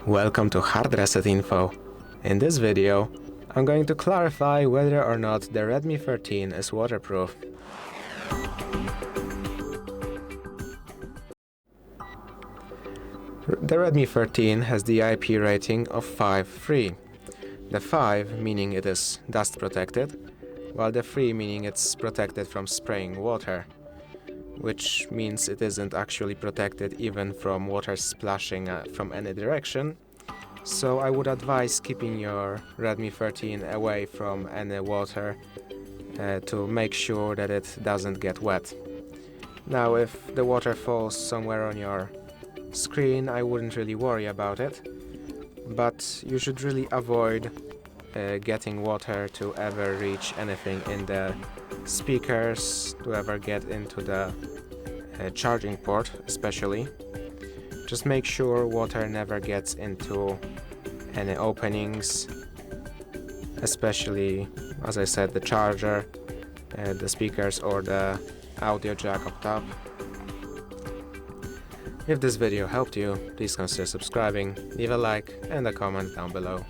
Welcome to HardReset.Info. In this video, I'm going to clarify whether or not the Redmi 13 is waterproof. The Redmi 13 has the IP rating of 5.3. The 5 meaning it is dust protected, while the 3 meaning it's protected from spraying water, which means it isn't actually protected even from water splashing from any direction. So I would advise keeping your Redmi 13 away from any water to make sure that it doesn't get wet. Now, if the water falls somewhere on your screen, I wouldn't really worry about it, but you should really avoid getting water to ever reach anything in the speakers, to ever get into the charging port especially. Just make sure water never gets into any openings, especially, as I said, the charger, the speakers or the audio jack up top. If this video helped you, please consider subscribing, leave a like and a comment down below.